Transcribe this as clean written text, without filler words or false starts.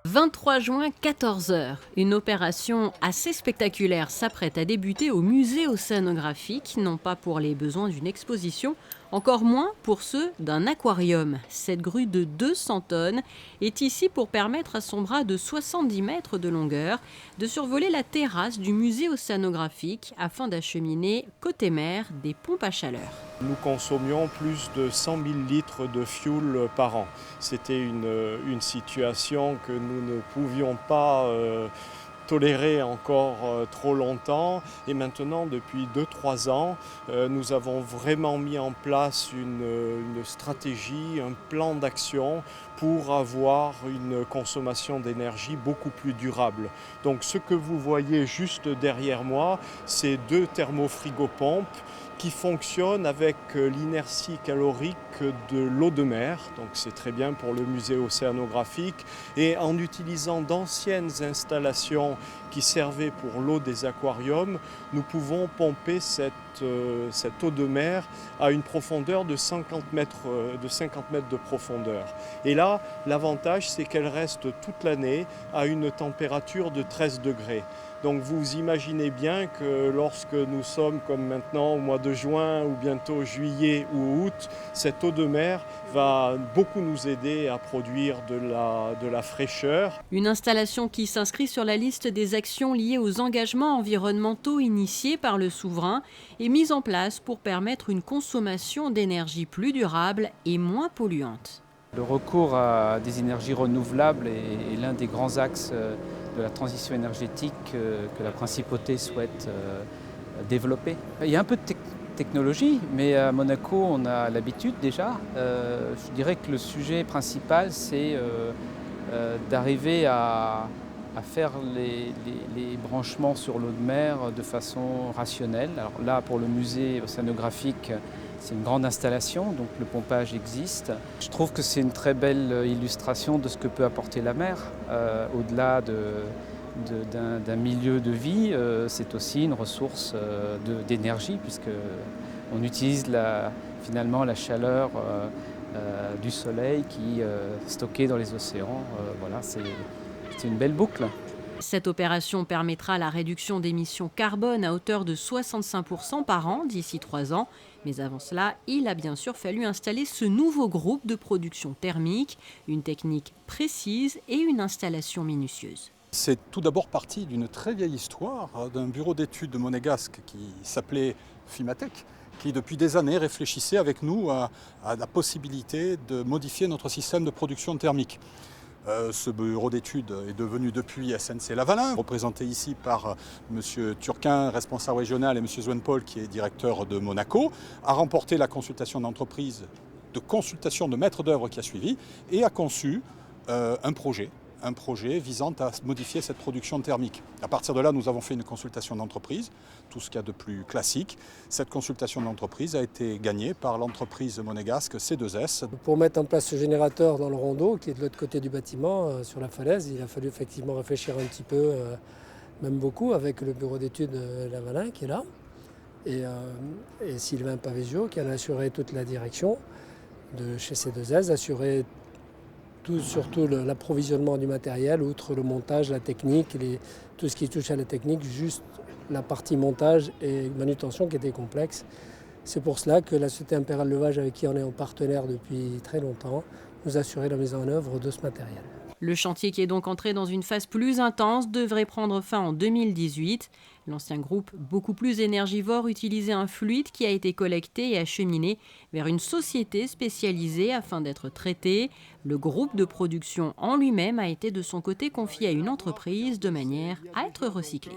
23 juin, 14 h. Une opération assez spectaculaire s'apprête à débuter au musée océanographique, non pas pour les besoins d'une exposition, encore moins pour ceux d'un aquarium. Cette grue de 200 tonnes est ici pour permettre à son bras de 70 mètres de longueur de survoler la terrasse du musée océanographique afin d'acheminer côté mer des pompes à chaleur. Nous consommions plus de 100 000 litres de fioul par an. C'était une situation que nous ne pouvions pas tolérer encore trop longtemps. Et maintenant, depuis 2-3 ans, nous avons vraiment mis en place une stratégie, un plan d'action pour avoir une consommation d'énergie beaucoup plus durable. Donc ce que vous voyez juste derrière moi, c'est 2 thermofrigopompes qui fonctionnent avec l'inertie calorique de l'eau de mer, donc c'est très bien pour le musée océanographique, et en utilisant d'anciennes installations qui servaient pour l'eau des aquariums, nous pouvons pomper cette eau de mer à une profondeur de 50 mètres de profondeur. Et là, l'avantage, c'est qu'elle reste toute l'année à une température de 13 degrés. Donc vous imaginez bien que lorsque nous sommes comme maintenant au mois de juin ou bientôt juillet ou août, cette eau de mer va beaucoup nous aider à produire de la fraîcheur. Une installation qui s'inscrit sur la liste des actions liées aux engagements environnementaux initiés par le souverain et mise en place pour permettre une consommation d'énergie plus durable et moins polluante. Le recours à des énergies renouvelables est l'un des grands axes de la transition énergétique que la principauté souhaite développer. Il y a un peu de technologie, mais à Monaco, on a l'habitude déjà. Je dirais que le sujet principal, c'est d'arriver à faire les branchements sur l'eau de mer de façon rationnelle. Alors là, pour le musée océanographique, c'est une grande installation, donc le pompage existe. Je trouve que c'est une très belle illustration de ce que peut apporter la mer. Au-delà d'un milieu de vie, c'est aussi une ressource d'énergie, puisqu'on utilise finalement la chaleur du soleil qui est stockée dans les océans. Voilà, c'est une belle boucle. Cette opération permettra la réduction d'émissions carbone à hauteur de 65% par an d'ici 3 ans. Mais avant cela, il a bien sûr fallu installer ce nouveau groupe de production thermique, une technique précise et une installation minutieuse. C'est tout d'abord parti d'une très vieille histoire d'un bureau d'études monégasque qui s'appelait Fimatech, qui depuis des années réfléchissait avec nous à la possibilité de modifier notre système de production thermique. Ce bureau d'études est devenu depuis SNC-Lavalin, représenté ici par M. Turquin, responsable régional, et M. Zwenpol, qui est directeur de Monaco, a remporté la consultation d'entreprise, de consultation de maître d'œuvre qui a suivi, et a conçu un projet visant à modifier cette production thermique. À partir de là, nous avons fait une consultation d'entreprise, tout ce qu'il y a de plus classique. Cette consultation d'entreprise a été gagnée par l'entreprise monégasque C2S. Pour mettre en place ce générateur dans le rondeau, qui est de l'autre côté du bâtiment, sur la falaise, il a fallu effectivement réfléchir un petit peu, même beaucoup, avec le bureau d'études Lavalin qui est là, et Sylvain Pavesio qui en a assuré toute la direction de chez C2S, assuré surtout l'approvisionnement du matériel, outre le montage, la technique, tout ce qui touche à la technique, juste la partie montage et manutention qui était complexe. C'est pour cela que la Société Impériale Levage, avec qui on est en partenaire depuis très longtemps, nous a assuré la mise en œuvre de ce matériel. Le chantier, qui est donc entré dans une phase plus intense, devrait prendre fin en 2018. L'ancien groupe, beaucoup plus énergivore, utilisait un fluide qui a été collecté et acheminé vers une société spécialisée afin d'être traité. Le groupe de production en lui-même a été de son côté confié à une entreprise de manière à être recyclé.